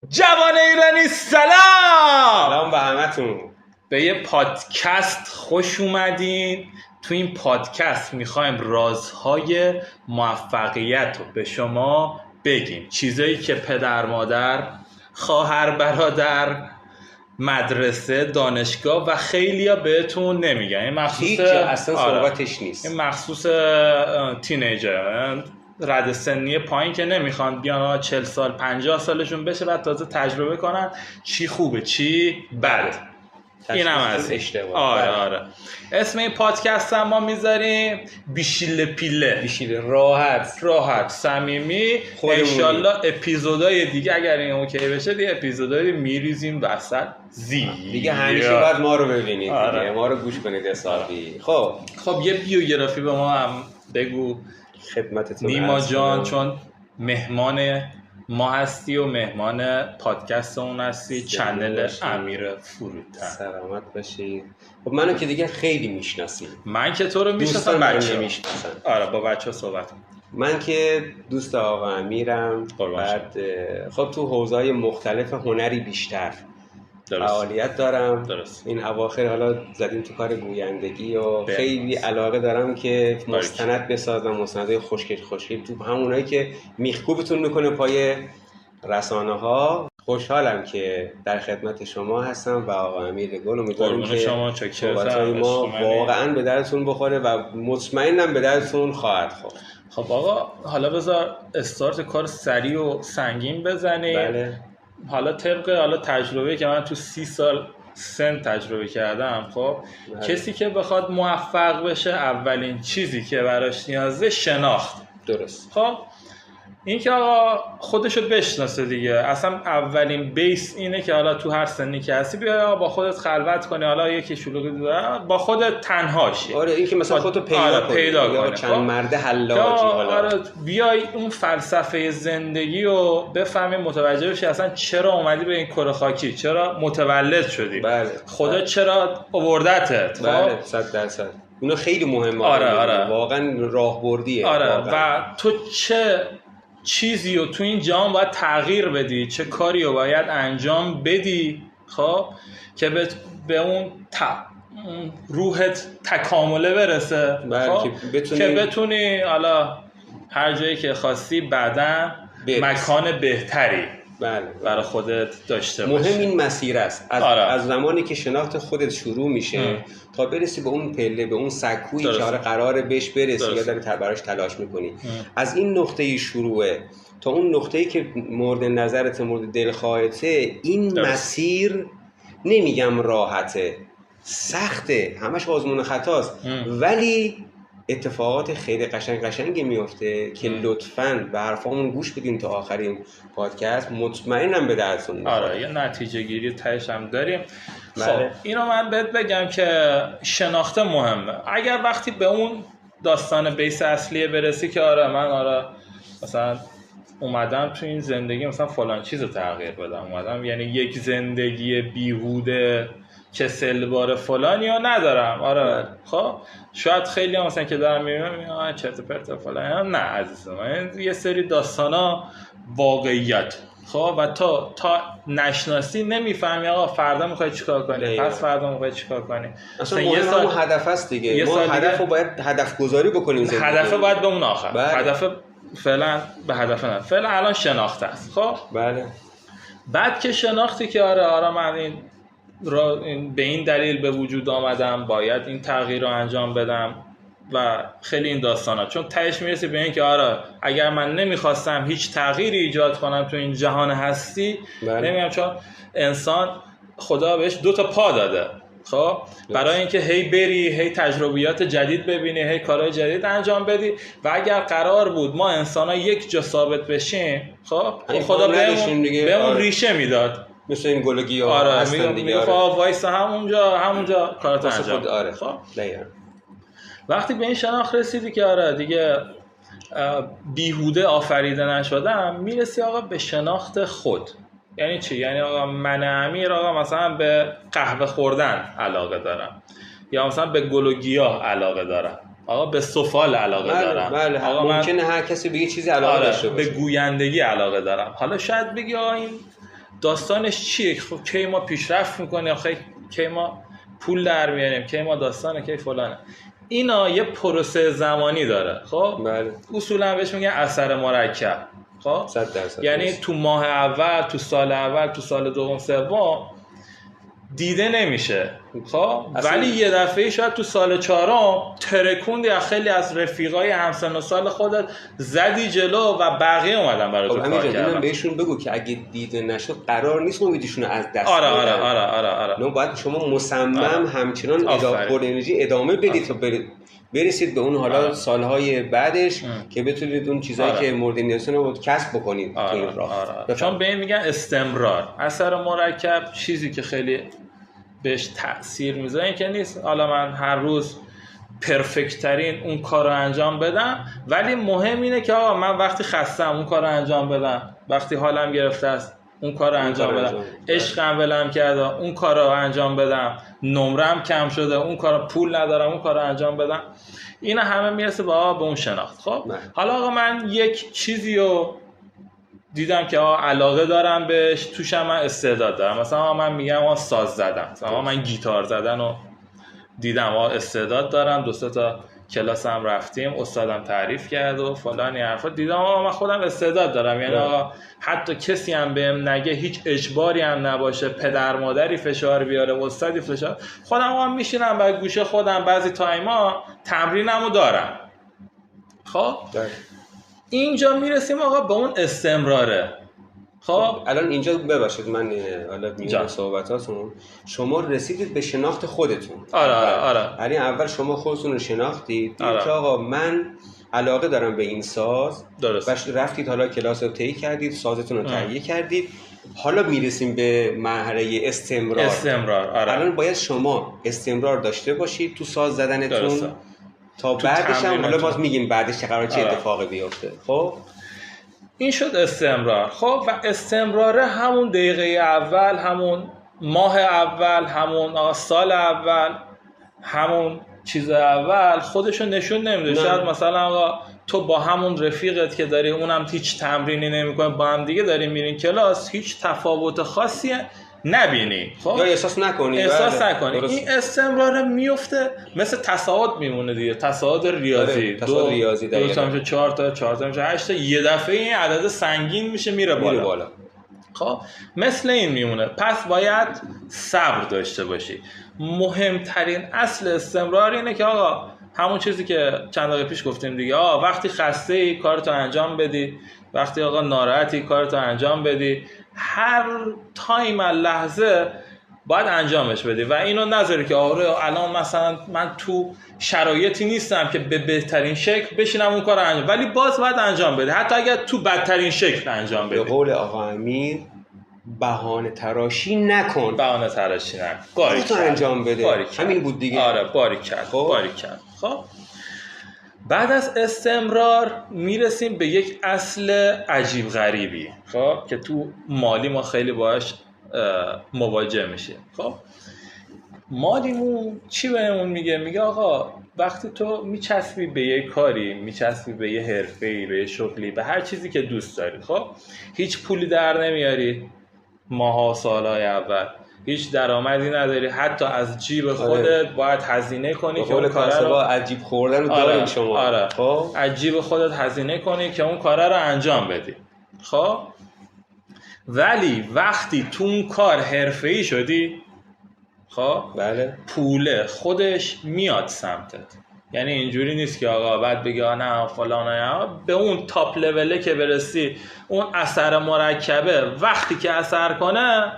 جوان ایرانی سلام به همتون. به یه پادکست خوش اومدین. تو این پادکست میخوایم رازهای موفقیت رو به شما بگیم، چیزایی که پدر مادر، خواهر برادر، مدرسه، دانشگاه و خیلیا بهتون نمیگن. این مخصوص اصلا صحبتش نیست. این مخصوص تینیجر، رد سنی پایین که نمیخوان بیان 40 سال 50 سالشون بشه بعد تازه تجربه کنن چی خوبه چی بد. این هم از اشتباه. آره. اسم این پادکست هم ما میذاریم بیشیل پیله، بیشیل راحت صمیمی. انشالله اپیزودهای دیگه اگر این اوکی بشه دیگه اپیزودهای میریزیم وسط دیگه همیشه باید ما رو ببینید دیگه. ما رو گوش کنید حسابی. خب یه بیوگرافی به ما هم بگو خدمتتون. نیما جان، چون مهمان ما هستی و مهمان پادکست اون هستی، چنل امیر فروتن. سلامت باشید. خب منو که دیگه خیلی میشناسید. من که تو رو میشناسم، بچه‌ها نمیشناسن. آره با بچه‌ها صحبت کنم. من که دوست آقا امیرم. بعد خب تو حوزه‌های مختلف هنری بیشتر فعالیت دارم. درست. این اواخر حالا زدیم تو کار گویندگی و خیلی علاقه دارم که مستند بسازم، مستندهای خوشگل تو همونایی که میخکوبتون میکنه پای رسانه ها. خوشحالم که در خدمت شما هستم و آقا امیر گل. امیدوارم که صحبت‌های ما واقعا به درتون بخوره و مطمئنم به درتون خواهد خورد. خب آقا حالا بذار استارت کار سریع و سنگین بزنیم. بله. حالا طبق تجربه که من تو 30 سال سن تجربه کردم، خب کسی که بخواد موفق بشه اولین چیزی که براش نیازه شناخت. درست. خب این که آقا خودشو بشناسه دیگه. اصلا اولین بیس اینه که حالا تو هر سنی که هستی بیا با خودت خلوت کنی. حالا یکی شلوغی داره با خودت تنهاشی. آره این که مثلا خودتو پیدا کنی. چند مرد حلاجی حالا. آره بیای اون فلسفه زندگی رو بفهمی، متوجه بشی اصلا چرا اومدی به این کره خاکی، چرا متولد شدی. بله. خدا چرا آوردتت. بله 100%. اینا خیلی مهمه. آره. واقعا راهبردیه. آره و تو چه چیزی رو تو این جهان باید تغییر بدی، چه کاری رو باید انجام بدی، خب که به اون روحت تکامله برسه. خب که بتونی حالا هر جایی که خواستی بعداً مکان بهتری برای خودت داشته باشی. مهم این مسیر است. از زمانی که شناخت خودت شروع میشه تا برسی به اون پله، به اون سکویی که قراره بهش برسی یا داری براش تلاش میکنی. از این نقطه شروعه تا اون نقطه‌ای که مورد نظرت، مورد دلخواهته، این مسیر نمیگم راحته، سخته، همش آزمون خطاست، ولی اتفاقات خیلی قشنگی میفته که لطفاً به حرفامون گوش بدین تا آخرین پادکست. مطمئنم به درتون میخوره. آره یه نتیجه گیری تهش هم داریم. خب اینو من بهت بگم که شناخته مهمه. اگر وقتی به اون داستان بیس اصلیه برسی که آره مثلا اومدم تو این زندگی مثلا فلان چیزو تغییر بدم، اومدم یعنی یک زندگی بیهوده کسلوار فلان یا ندارم. آره خب شاید خیلی هم مثلا که دارم میبینم چرت و پرت فلان هم نه عزیزم. یه سری داستانا واقعیت. خب و تا نشناسی نمیفهمی آقا فردا میخوای چیکار کنی، پس فردا میخوای چیکار کنی. اصلا یه سال هدف است دیگه. ما هدفو باید هدف گذاری بکنیم. هدف باید به اون آخر. هدف فعلا به هدف نه. فعلا الان شناخته است. خب بله. بعد که شناختی که آره من به این دلیل به وجود آمدم، باید این تغییر رو انجام بدم و خیلی این داستانا، چون تهش میرسی به این که آره اگر من نمیخواستم هیچ تغییری ایجاد کنم تو این جهان هستی نمیام، چون انسان خدا بهش 2 تا پا داده. خب برای اینکه هی بری، هی تجربیات جدید ببینی، هی کارهای جدید انجام بدی و اگر قرار بود ما انسانا یک جا ثابت بشیم، خب خدا بهمون ریشه میداد. مثل این گلگی‌ها هستن دیگه. وایسا همونجا کارات انجام. خب وقتی به این شناخت رسیدی که آره دیگه بیهوده آفریده نشدم، میرسی آقا به شناخت خود. یعنی چی؟ یعنی آقا من امیر آقا مثلا به قهوه خوردن علاقه دارم، یا مثلا به گل و گیاه علاقه دارم، آقا به سفال علاقه دارم. بله آقا ممکنه هر کسی به یه چیزی علاقه داشته باشه. به گویندگی علاقه دارم. حالا شاید بگی آقا این داستانش چیه؟ خب کی ما پیشرفت میکنیم، کی ما پول در میاریم، کی ما داستانه، کی فلانه. اینا یه پروسه زمانی داره. خب بله. اصولا بهش میگن اثر مرکب. خب 100% یعنی تو ماه اول، تو سال اول، تو سال دوم سوم دیده نمیشه. خب ولی یه دفعه شاید تو سال چهارم ترکوندی از خیلی از رفیقای همسن و سال خودت زدی جلو و بقیه اومدن برای تو کار کردن. بهشون بگو که اگه دیده نشد قرار نیست امیدشون از دست بدن. آره. نه باید شما مصمم همچنان انرژی ادامه بدید تا برسید به اون حالا سالهای بعدش که بتونید اون چیزایی که مورد نیازتون رو کسب بکنید تو این راه. چون به این میگن استمرار. اثر مرکب چیزی که خیلی بهش تأثیر میذاره که نیست حالا من هر روز پرفکت ترین اون کار رو انجام بدم، ولی مهم اینه که آقا من وقتی خستم اون کار رو انجام بدم، وقتی حالم گرفته است اون کار رو انجام بدم، عشقم ولم کرده اون کار رو انجام بدم، نمرم کم شده اون کار، پول ندارم اون کار رو انجام بدم. اینا همه میرسه به اون شناخت. خب حالا آقا من یک چیزی رو دیدم که علاقه دارم بهش، توش من استعداد دارم. مثلا من میگم ساز زدن، مثلا من گیتار زدن رو دیدم استعداد دارم، 2-3 تا کلاس هم رفتیم، استادم تعریف کرد و فلانی حرفا، دیدم من خودم استعداد دارم. یعنی آقا حتی کسی هم بهم نگه، هیچ اجباری هم نباشه، پدر مادری فشار بیاره، استادی فشار، خودم میشینم با گوشه خودم بعضی تایما تمرینمو دارم. خب اینجا میرسیم آقا به اون استمراره. خب الان اینجا ببخشید من حالا میگم صحبتاتون، شما رسیدید به شناخت خودتون. آره. یعنی اول شما خودتون رو شناختید که آقا من علاقه دارم به این ساز، درست. و رفتید حالا کلاس رو طی کردید، سازتون رو تهیه کردید. حالا میرسیم به مرحله استمرار. الان باید شما استمرار داشته باشید تو ساز زدنتون، درسته. تا بعدش هم حالا باز میگیم بعدش چه قراره چه اتفاقی بیفته. خب این شد استمرار. خب و استمراره همون دقیقه اول، همون ماه اول، همون سال اول، همون چیز اول خودشو نشون نمیده. شاید مثلا تو با همون رفیقت که داری اونم هیچ تمرینی نمیکنه، با هم دیگه داریم میرین کلاس، هیچ تفاوت خاصی نبینی. خب یا احساس نکنی. این استمرار میفته مثل تصاعد میمونه دیگه، تصاعد ریاضی. تصاعد ریاضی دقیقاً 2 تا میشه 4 تا 4 تا میشه 8 تا، یه دفعه این عدد سنگین میشه میره بالا. خب مثل این میمونه. پس باید صبر داشته باشی. مهمترین اصل استمرار اینه که آقا همون چیزی که چند دقیقه پیش گفتیم دیگه، وقتی خسته ای کارتو انجام بدی، وقتی آقا ناراحتی کارتو انجام بدی، هر تایم لحظه باید انجامش بدی و اینو نذاری که الان مثلا من تو شرایطی نیستم که به بهترین شکل بشینم اون کارو انجام، ولی باز باید انجام بدی، حتی اگر تو بدترین شکل انجام بدی. به قول آقا امیر بهانه تراشی نکن. کارتو انجام بده. همین بود دیگه. آره باریکلا. خب بعد از استمرار میرسیم به یک اصل عجیب غریبی، خب که تو مالی ما خیلی باهاش مواجه میشیم. خب مالیمون چی بهمون میگه آقا وقتی تو میچسبی به یه کاری، میچسبی به یه حرفه‌ای، به یه شغلی، به هر چیزی که دوست داری، خب هیچ پولی در نمیاری ماها سالهای اول، هیچ درآمدی نداری، حتی از جیب خودت باید هزینه کنی که اون کارا رو عجیب خوردن رو دارید شما. خب از جیب خودت هزینه کنی که اون کارا رو انجام بدی. خب ولی وقتی تو اون کار حرفه‌ای شدی، خب بله، پول خودش میاد سمتت. یعنی اینجوری نیست که آقا بعد بگی نه فلان، به اون تاپ لوله که برسی، اون اثر مرکبه وقتی که اثر کنه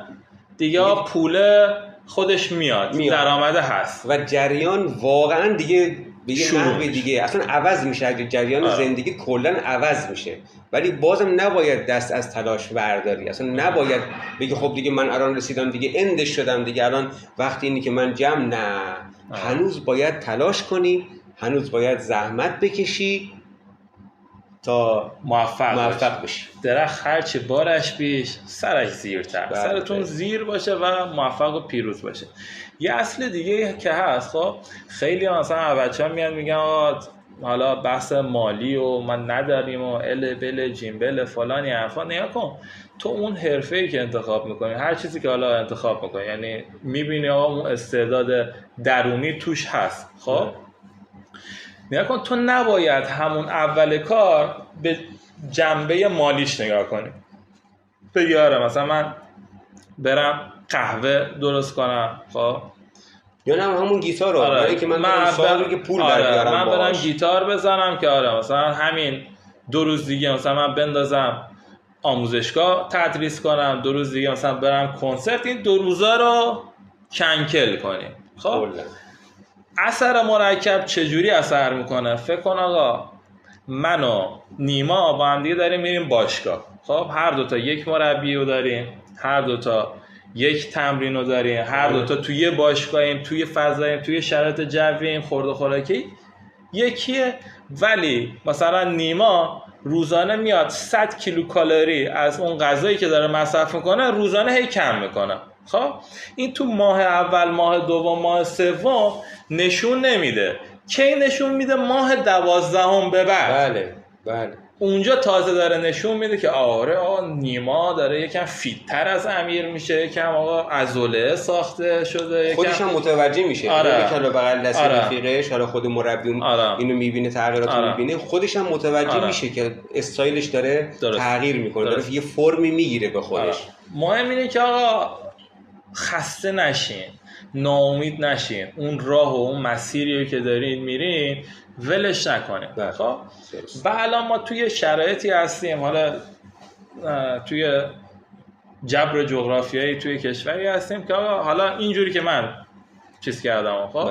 دیگه پول خودش میاد. درآمده هست و جریان واقعا دیگه به یه نحوی دیگه اصلا عوض میشه. جریان زندگی کلا عوض میشه، ولی بازم نباید دست از تلاش برداری. اصلا نباید بگی خب دیگه من الان رسیدم دیگه اندش شدم دیگه الان وقتی اینی که من نه. هنوز باید تلاش کنی، هنوز باید زحمت بکشی تا موفق بشی. درخت هرچی بارش بیش سرش زیرتر. سرتون زیر باشه و موفق و پیروز باشه. یه اصل دیگه که هست، خب خیلی مثلا بچه‌ها میان میگن حالا بحث مالی و من نداریم و بل جیمبل فلانی حرفا، نیا کن تو اون حرفه‌ای که انتخاب میکنی، هر چیزی که حالا انتخاب میکنی، یعنی میبینی آقا اون استعداد درونی توش هست، خب نیا کن تو نباید همون اول کار به جنبه مالیش نگاه کنی، بگی آره مثلا من برم قهوه درست کنم، خب یا نه همون گیتار رو برای که من برم که پول در بیارم، من برم گیتار بزنم که آره مثلا همین 2 روز دیگه مثلا من بندازم آموزشگاه تدریس کنم، 2 روز دیگه مثلا برم کنسرت، این 2 روزا رو کنکل کنیم. خب اثر مرکب چجوری اثر میکنه؟ فکر کن آقا من و نیما با هم دیگه داریم میریم باشگاه، خب هر دوتا یک مربی رو داریم، هر دوتا یک تمرین رو داریم، هر دوتا توی باشگاهیم، توی فضاییم، توی شرایط جوییم، خورد و خوراکی یکیه، ولی مثلا نیما روزانه میاد 100 کیلوکالری از اون غذایی که داره مصرف میکنه روزانه هی کم میکنه. خب این تو ماه اول، ماه دوم، ماه سوم نشون نمیده. کی نشون میده؟ ماه 12 به بعد. بله اونجا تازه داره نشون میده که آره نیما داره یکم فیت‌تر از امیر میشه، یکم آقا عضله ساخته شده، خودش هم متوجه میشه. آره. که بغل دست رفیقش، حالا خود مربی اینو میبینه، تغییرات رو میبینه، خودش هم متوجه میشه که استایلش داره تغییر میکنه، داره یه فرمی میگیره به خودش. مهم اینه که آقا خسته نشین، ناامید نشین، اون راه و اون مسیری که دارین میرین ولش نکنه. خب و الان ما توی شرایطی هستیم، حالا توی جبر جغرافیایی توی کشوری هستیم که حالا اینجوری که من چیز کردم، خب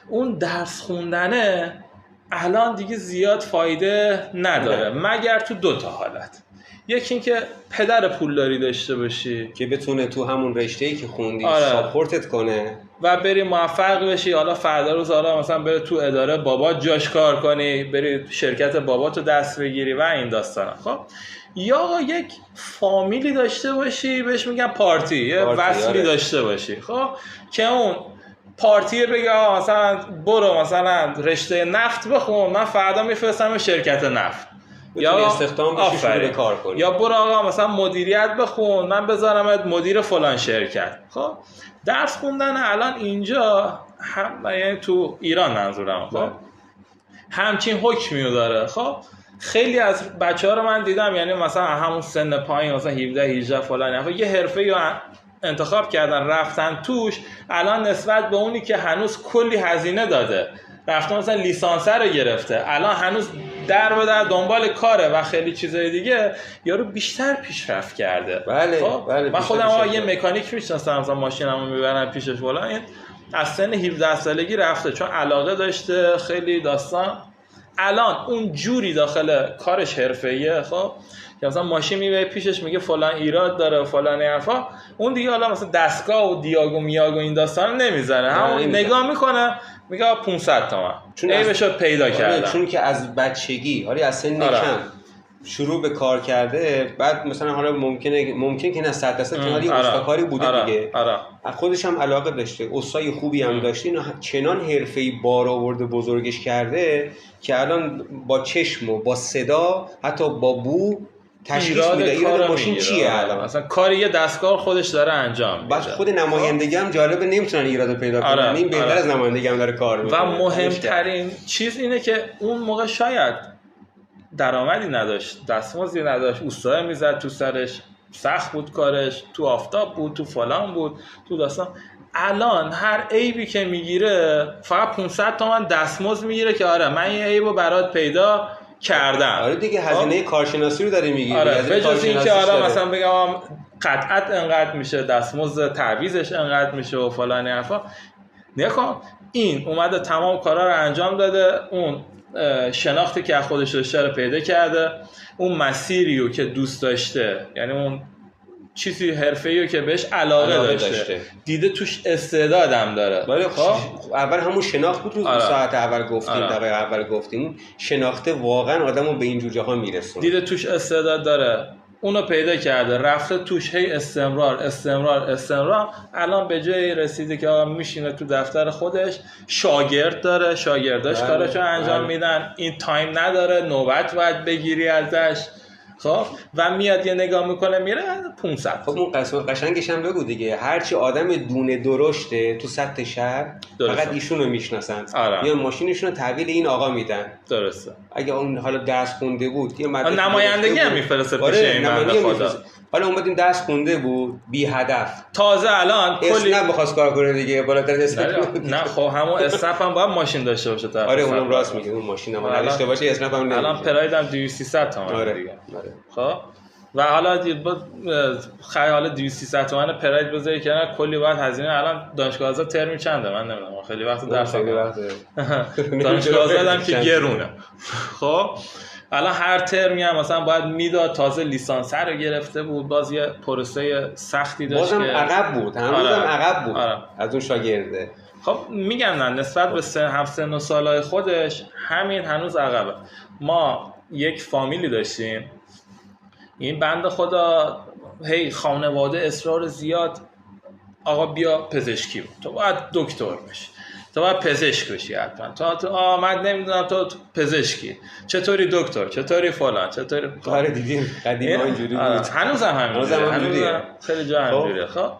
اون درس خوندنه الان دیگه زیاد فایده نداره مگر تو 2 تا حالت. یکی این که پدر پولداری داشته باشی که بتونه تو همون رشته‌ای که خوندی ساپورتت کنه و بری موفق بشی، حالا فردا روز حالا مثلا بری تو اداره بابات جاش کار کنی، بری شرکت باباتو دست بگیری و این داستانا. خب یا یک فامیلی داشته باشی، بهش میگن پارتی، یه وصلی داشته باشی، خب که اون پارتی بگه مثلا برو مثلا رشته نفت بخون، من فردا میفرستم شرکت نفت، یا استخدام بشی شروع کار کنی، یا برو آقا مثلا مدیریت بخون، من بذارمت مدیر فلان شرکت. خب درس خوندن الان اینجا یعنی تو ایران منظورم، خب همچین حکمی داره. خب خیلی از بچه‌ها رو من دیدم، یعنی مثلا همون سن پایین مثلا 17 18 فلان یه حرفه‌ای رو انتخاب کردن رفتن توش، الان نسبت به اونی که هنوز کلی هزینه داده رفتن مثلا لیسانس رو گرفته، الان هنوز در به در دنبال کاره و خیلی چیزای دیگه، یارو بیشتر پیشرفت کرده. بله من خودم یه مکانیک میشناسم، مثلا ماشینمو میبرم پیشش فلان، این از سن 17 سالگی رفته چون علاقه داشته، خیلی داستان. الان اون جوری داخل کارش حرفه‌ایه، خب که مثلا ماشین میبره پیشش میگه فلان ایراد داره فلان حرفا، اون دیگه حالا مثلا دستگاه و دیاگو میاگو این داستان نمیزنه، همون نگاه میکنه میگه 500 تومن عیبشو پیدا کرده، چون که از بچگی حالا از سن کم شروع به کار کرده، بعد مثلا حالا ممکن که نه 100% کناری استکاری بوده دیگه، خودش هم علاقه داشته، استای خوبی هم داشته، اینو چنان حرفه‌ای بار آورده بزرگش کرده که الان با چشم و با صدا حتی با بو تشخیص میده ایراد ماشین چیه. الان مثلا کاری یه دستگاه خودش داره انجام میده، بعد خود نمایندگی هم جالبه نمیتونن ایراد پیدا کنن، این بهتر از نمایندگی هم داره کار میکنه. و مهمترین چیز اینه که اون موقع شاید درآمدی نداشت، دستمزدی نداشت، اوستای میزد تو سرش، سخت بود کارش، تو آفتاب بود، تو فلان بود، تو داستان. الان هر عیبی که میگیره فقط 500 تومن دستمزد میگیره که آره من این عیبو برات پیدا کردم. آره دیگه هزینه کارشناسی رو داره میگیره. آره به جز این که آره مثلا بگم قطعت انقدر میشه، دستمزد تعویضش انقدر میشه و فلان حرفا. نکن این اومده تمام کارا رو انجام داده، اون شناختی که از خودش داشته رو پیدا کرده، اون مسیری رو که دوست داشته، یعنی اون چیزی حرفه‌ای رو که بهش علاقه داشته، دیده توش استعدادم داره. ولی اول همون شناخت بود رو ساعت اول گفتیم، دقیقه اول گفتیم، شناخته واقعا آدمو به این جور جاها میرسونه. دیده توش استعداد داره، اونو پیدا کرده، رفته توش، هی استمرار. الان به جایی رسیده که میشینه تو دفتر خودش، شاگرد داره، شاگرداش کاراشو انجام میدن، این تایم نداره، نوبت باید بگیری ازش. خب و میاد یه نگاه میکنه میره 500. خب اون قشنگش هم بگو دیگه، هرچی آدم دونه درشته تو سطح شهر فقط ایشونو میشناسن، یا ماشینشون رو تحویل این آقا میدن. درسته. اگه اون حالا درس خونده بود یه نمایندگی هم میفرسته پیش این بنده خدا. حالا اومدیم درس خونده بود بی هدف، تازه الان کلی نمیخواست کار کنه دیگه، بالاتر اسنپ. نه خب همون اسنپ هم باید ماشین داشته باشه طرف. آره اونم راست میگه، اون ماشین هم نداشته باشه اسنپ هم نمیشه. الان پراید هم 200 تومن دیگه. خب و حالا حالا 200 تومن پراید بذاری کنار، کلی باید هزینه. الان دانشگاه آزاد ترمی چنده من نمیدونم، خیلی وقت درس دانشگاه آزاد هم که گرونه. خب الان هر ترمی هم مثلا باید میداد، تازه لیسانس رو گرفته بود، باز یه پروسه سختی داشت بازم که عقب بود، هنوزم عقب بود از اون شاگرده. خب میگم نه، نسبت به سن و سالهای خودش همین هنوز عقبه. ما یک فامیلی داشتیم، این بنده خدا هی خانواده اصرار زیاد، آقا بیا پزشکی بود، تو باید دکتر بشی، تو باید پزشک بشی حتما، تو آمد نمیدونم تو پزشکی، چطوری دکتر، چطوری فلان، چطوری کار دیدیم قدیم اینجوری بود، هنوزم همینجوریه، خیلی جا همینجوریه. خب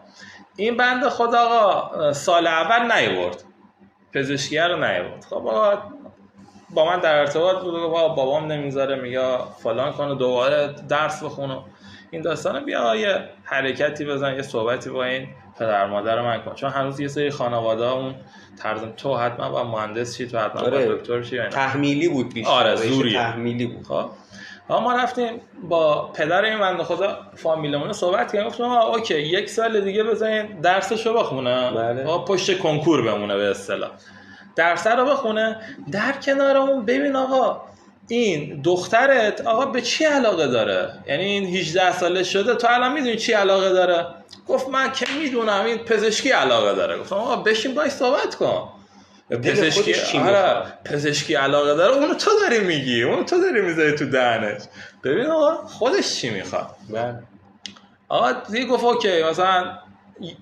این بنده خدا آقا سال اول نیورد پزشکی رو نیورد. خب آقا با من در ارتباط بود، بابام نمیذاره، میگه فلان کنه، دوباره درس بخونه این داستانه، بیا یه حرکتی بزن، یه صحبتی با این پدر مادر من کن، چون هنوز یه سری خانواده اون طرز تو حتما با مهندس شی، تو حتما با دکتر شی، تحمیلی بود بیشتر. آره زوریه، تحمیلی بود. خب ما رفتیم با پدر این بنده خدا فامیلمون صحبت کردیم، گفتم اوکی 1 سال دیگه بزنین درسشو بخونه، پشت کنکور بمونه به اصطلاح، درس رو بخونه، در کنار اون ببین آقا این دخترت آقا به چی علاقه داره، یعنی این 18 ساله شده، تو الان میدونی چی علاقه داره؟ گفت من که میدونم این پزشکی علاقه داره. گفتم آقا بشین باهاش صحبت کن، پزشکی علاقه داره، اونو تو داری میگی، اونو تو داری میذاری تو دهنش، ببین آقا خودش چی میخواد. آقا دیگه گفت اوکی مثلا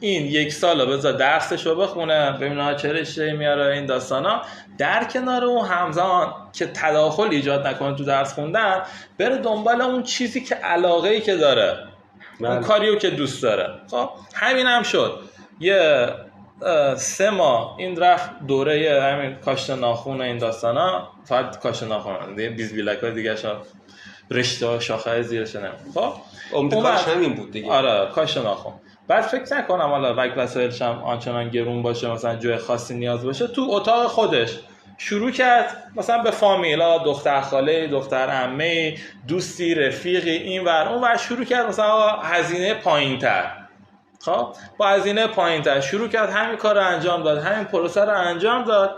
این 1 سال بذار درسشو بخونه، ببینه چه رشته‌ای میاره این داستانا، در کنار اون همزمان که تداخل ایجاد نکنه تو درس خوندن، بره دنبال اون چیزی که علاقه‌ای که داره، اون کاریو که دوست داره. خب همین هم شد. یه 3 ماه این رفت دوره همین کاشت ناخن این داستانا، فقط کاشت ناخن دیگه، بیز بیلک‌ها دیگه رشته ها شاخه زیرش نمید. خب کارش همین بود دیگه. آره کاشت ناخن. بعد فکر نکنم حالا وسایلش هم آنچنان گرون باشه، مثلا جای خاصی نیاز باشه، تو اتاق خودش شروع کرد مثلا به فامیلا، دختر خاله، دختر عمه، دوستی، رفیقی، این ور اون ور، شروع کرد مثلا هزینه پایین‌تر. خب با هزینه پایین‌تر شروع کرد همین کار رو انجام داد، همین پروسه رو انجام داد.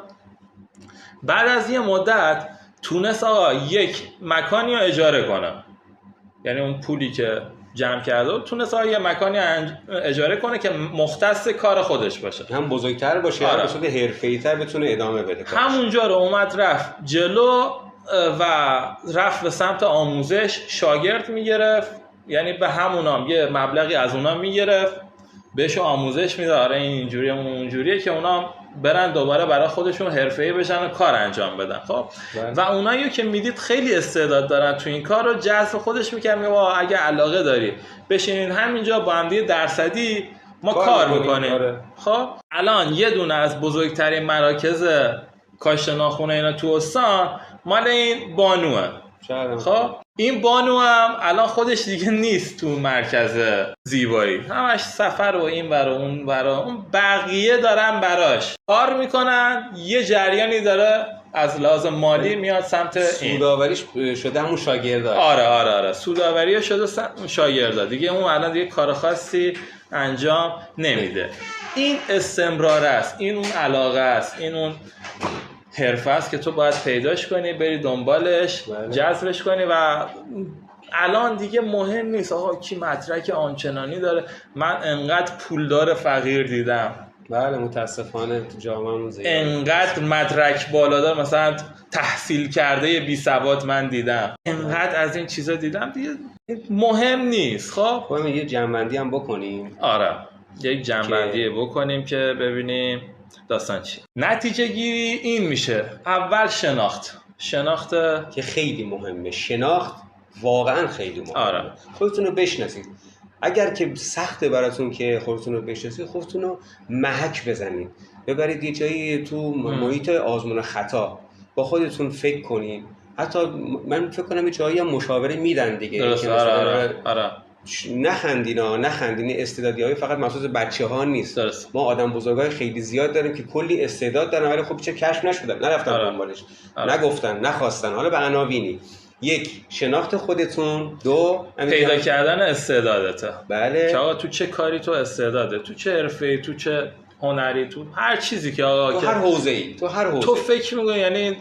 بعد از یه مدت تونست آقا یک مکانی رو اجاره کنه، یعنی اون پولی که جمع کرده و تونست یه مکانی اجاره کنه که مختص کار خودش باشه، هم بزرگتر باشه، هم به صورت حرفه‌ای‌تر بتونه ادامه بده. همونجا رو اومد رفت جلو و رفت به سمت آموزش، شاگرد میگرفت، یعنی به همونام یه مبلغی از اونا میگرفت، بهش آموزش میداد، آره این اینجوریه اونجوریه، که اونا برن دوباره برای خودشون حرفه‌ای بشن و کار انجام بدن. خب و اونایی که میدید خیلی استعداد دارن تو این کار رو جذب خودش میکنن، میگه اگه علاقه داری بشینین همینجا با هم دیگه درصدی ما کار میکنیم. خب الان یه دونه از بزرگترین مراکز کاشت ناخن اینا تو استان مال این بانوه. خب این بانو هم الان خودش دیگه نیست تو مرکز زیبایی، همش سفر و این برا اون برا اون، بقیه دارن براش کار میکنن، یه جریانی داره از لحاظ مالی میاد سمت این سوداوریش شده همون شاگردا. آره سوداوری شده شاگردا دیگه، اون الان دیگه کار خاصی انجام نمیده. این استمرار است، این اون علاقه است، این اون حرفه است که تو باید پیداش کنی، بری دنبالش، جذبش کنی. و الان دیگه مهم نیست آقا کی مدرک آنچنانی داره، من انقدر پولدار فقیر دیدم، بله متاسفانه تو جامعه‌مون زیاد انقدر مدرک بالادار مثلا تحصیل کرده بی سواد من دیدم، انقدر از این چیزا دیدم دیگه مهم نیست. خب یه جنبندی هم بکنیم. آره یک جنبندی بکنیم که ببینیم داستان چی. نتیجه گیری این میشه: اول شناخت که خیلی مهمه. شناخت واقعا خیلی مهمه. آره. خودتون رو بشناسید. اگر که سخته براتون که خودتون رو بشناسید، خودتون رو محک بزنید، ببرید یه جایی تو محیط آزمون خطا، با خودتون فکر کنید. حتی من فکر کنم یه جایی هم مشاوره میدن دیگه. درست. آره. نخندین استعدادیابی فقط مخصوص بچه‌ها نیست. درست. ما آدم بزرگای خیلی زیاد داریم که کلی استعداد دارن ولی خب چه کشف نشدن، نرفتن دنبالش، نگفتن، نخواستن. حالا به عناوینی: یک، شناخت خودتون. دو، پیدا کردن استعدادته. بله. که آقا تو چه کاری تو استعداده، تو چه حرفه‌ای، تو چه هنری، تو هر چیزی که آقا تو هر حوزه‌ای، تو فکر می‌کنی. یعنی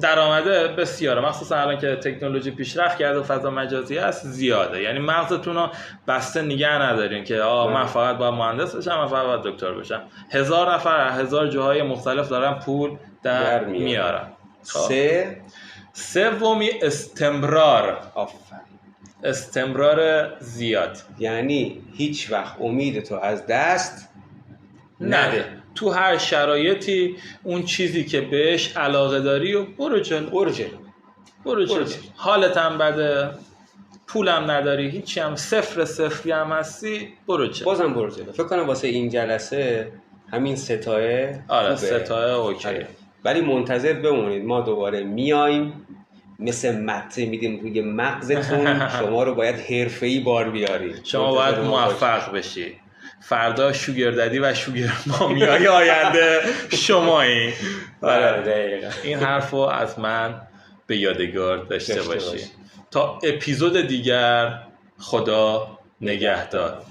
درآمده بسیاره، مخصوصا الان که تکنولوژی پیشرفت کرده و فضا مجازی هست زیاده. یعنی مغزتون رو بسته نگه ندارین که من فقط باید مهندس بشم، من فقط باید دکتر بشم. 1000 نفر 1000 جاهای مختلف دارن پول در میارن. سومی استمرار. استمرار زیاد، یعنی هیچ وقت امیدتو از دست نده. تو هر شرایطی اون چیزی که بهش علاقه داری و برو جلو. حالت هم بده، پولم نداری، هیچی هم صفری هم هستی، بازم برو جلو. فکر کنم واسه این جلسه همین ستایه. آره ستایه اوکی. ولی منتظر بمونید، ما دوباره میایم مثل مته میدیم روی مغزتون. شما رو باید حرفه‌ای بار بیاری، شما باید موفق بشی. فردا شوگرددی و شوگر مامیای آینده شمایی. دقیقاً این حرفو از من به یادگار داشته باشی. تا اپیزود دیگر، خدا نگهدار.